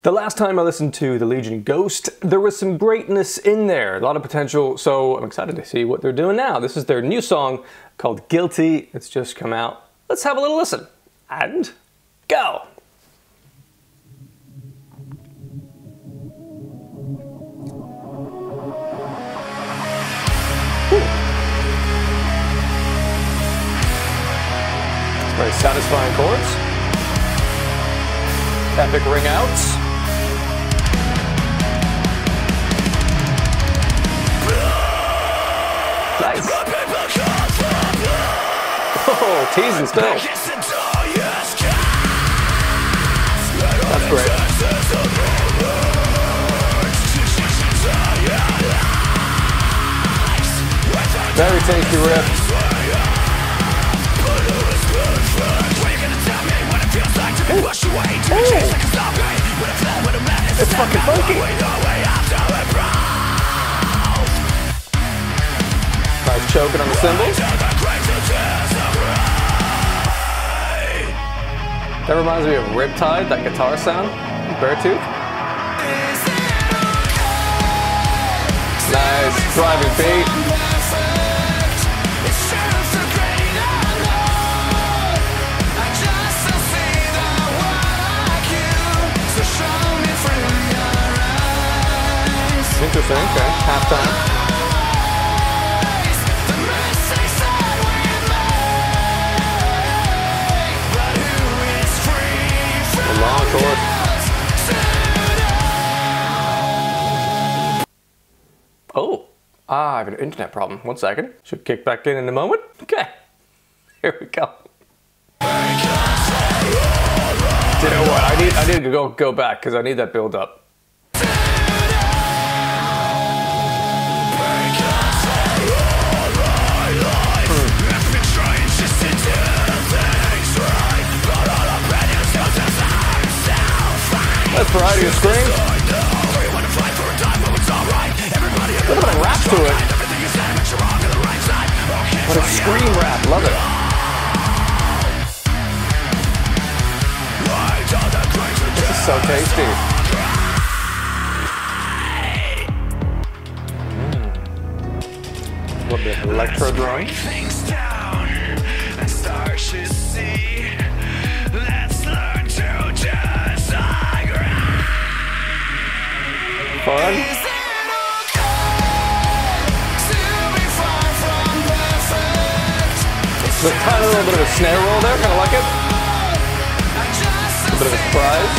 The last time I listened to the Legion Ghost, there was some greatness in there, a lot of potential, so I'm excited to see what they're doing now. This is their new song called Guilty. It's just come out. Let's have a little listen. And go! Very satisfying chords. Epic ring outs. Nice. Oh, teasing still. That's great. Very tasty riff. It's fucking funky. Nice choking on the cymbals. That reminds me of Riptide, that guitar sound, Beartooth. Nice, driving beat. Interesting, okay, halftime. A long chord. Oh, I have an internet problem. 1 second. Should kick back in a moment. Okay, here we go. You know what? I need to go back because I need that build up. That's variety of screams. A little bit of rap to it. What a scream rap, love it. This is so tasty. A little bit of electro drum. Fun. There's a tiny little bit of a snare roll there, kind of like it. A bit of a surprise.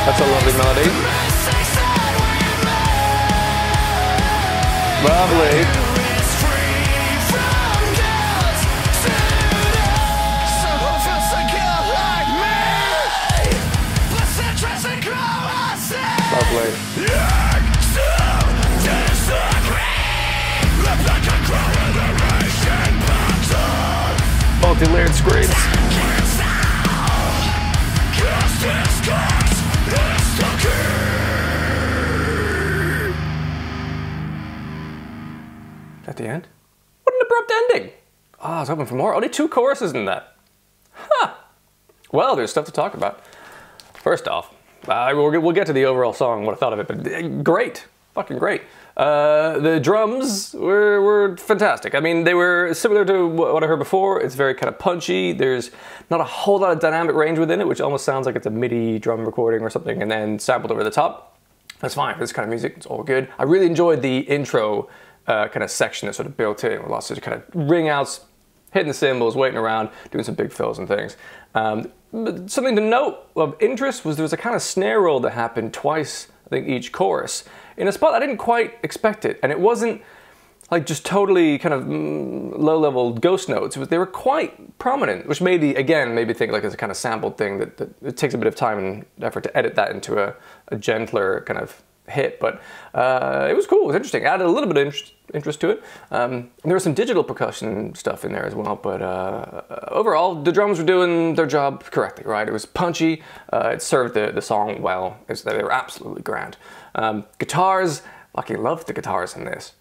That's a lovely melody. Lovely. Lovely. Multi-layered screams. At the end? What an abrupt ending! Ah, I was hoping for more. Only 2 choruses in that. Huh. Well, there's stuff to talk about. First off, we'll get to the overall song, what I thought of it, but great, fucking great. The drums were fantastic. I mean, they were similar to what I heard before. It's very kind of punchy. There's not a whole lot of dynamic range within it, which almost sounds like it's a MIDI drum recording or something and then sampled over the top. That's fine for this kind of music, it's all good. I really enjoyed the intro kind of section that sort of built in with lots of kind of ring outs, hitting the cymbals, waiting around, doing some big fills and things. But something to note of interest was there was a kind of snare roll that happened twice, I think, each chorus, in a spot I didn't quite expect it. And it wasn't like just totally kind of low-level ghost notes. They were quite prominent, which made me think like it's a kind of sampled thing that it takes a bit of time and effort to edit that into a gentler kind of hit. But it was cool, it was interesting. It added a little bit of interest to it. There was some digital percussion stuff in there as well, but overall, the drums were doing their job correctly, right? It was punchy, it served the song well. They were absolutely grand. Guitars, fucking loved the guitars in this.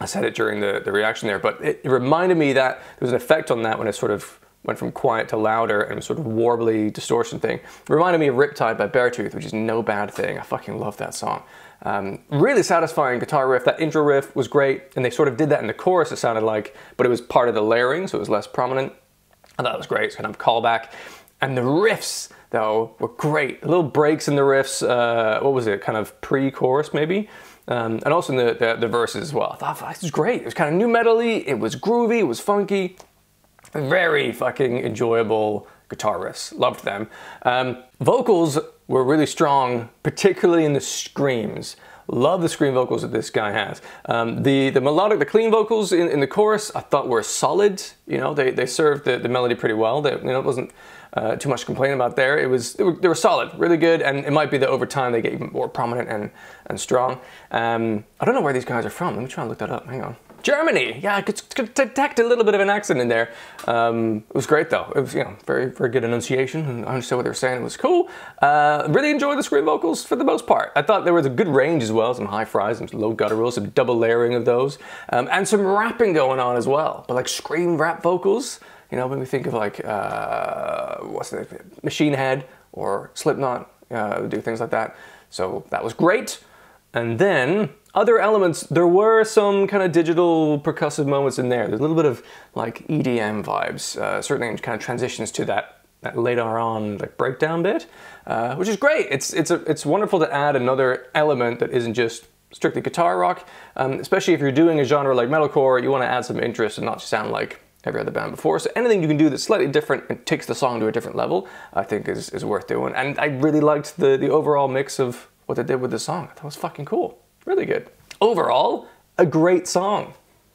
I said it during the reaction there, but it reminded me that there was an effect on that when it sort of went from quiet to louder and sort of warbly distortion thing. It reminded me of Riptide by Beartooth, which is no bad thing. I fucking love that song. Really satisfying guitar riff. That intro riff was great, and they sort of did that in the chorus, it sounded like, but it was part of the layering, so it was less prominent. I thought it was great. It's kind of callback. And the riffs, though, were great. Little breaks in the riffs, what was it, kind of pre-chorus maybe? And also in the verses as well. I thought this was great. It was kind of new metal-y, it was groovy, it was funky. Very fucking enjoyable guitar riffs. Loved them. Vocals were really strong, particularly in the screams. Love the scream vocals that this guy has. The melodic, the clean vocals in the chorus, I thought were solid. You know, they served the melody pretty well. It wasn't too much to complain about there. They were solid, really good, and it might be that over time they get even more prominent and strong. I don't know where these guys are from. Let me try and look that up. Hang on. Germany. Yeah, I could detect a little bit of an accent in there. It was great though. It was, you know, very, very good enunciation, and I understood what they were saying. It was cool. Really enjoyed the scream vocals for the most part. I thought there was a good range as well, some high fries, some low gutturals, some double layering of those, and some rapping going on as well. But like scream rap vocals, you know, when we think of like, what's the Machine Head or Slipknot, do things like that. So that was great. And then other elements, there were some kind of digital percussive moments in there. There's a little bit of like EDM vibes, certainly kind of transitions to that later on like breakdown bit, which is great. It's wonderful to add another element that isn't just strictly guitar rock, especially if you're doing a genre like metalcore. You want to add some interest and not just sound like every other band before. So anything you can do that's slightly different and takes the song to a different level, I think is worth doing. And I really liked the overall mix of what they did with the song. I thought it was fucking cool. Really good. Overall, a great song.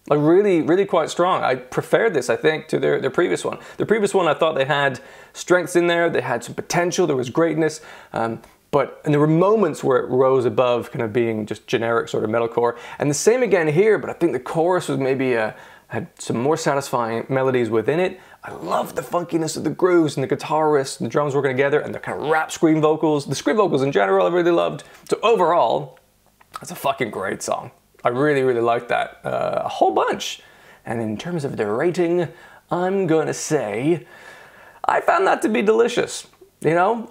Like really, really quite strong. I preferred this, I think, to their previous one. The previous one, I thought they had strengths in there, they had some potential, there was greatness, and there were moments where it rose above kind of being just generic sort of metalcore. And the same again here, but I think the chorus was maybe had some more satisfying melodies within it. I love the funkiness of the grooves and the guitar riffs and the drums working together and the kind of rap scream vocals. The scream vocals in general I really loved. So overall, it's a fucking great song. I really, really liked that a whole bunch. And in terms of the rating, I'm gonna say I found that to be delicious. You know,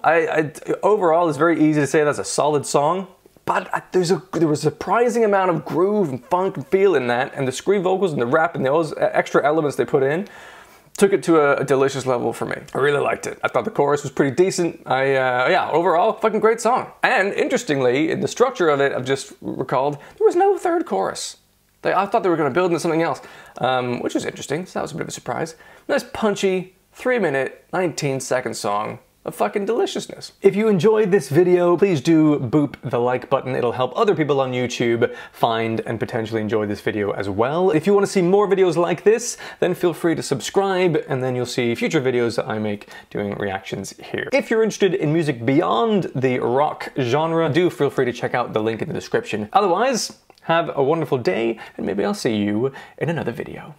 overall it's very easy to say that's a solid song, but there was a surprising amount of groove and funk and feel in that, and the scream vocals and the rap and those extra elements they put in took it to a delicious level for me. I really liked it. I thought the chorus was pretty decent. Yeah, overall, fucking great song. And interestingly, in the structure of it, I've just recalled, there was no third chorus. I thought they were gonna build into something else, which was interesting, so that was a bit of a surprise. Nice punchy, 3-minute, 19-second song of fucking deliciousness. If you enjoyed this video, please do boop the like button. It'll help other people on YouTube find and potentially enjoy this video as well. If you want to see more videos like this, then feel free to subscribe, and then you'll see future videos that I make doing reactions here. If you're interested in music beyond the rock genre, do feel free to check out the link in the description. Otherwise, have a wonderful day, and maybe I'll see you in another video.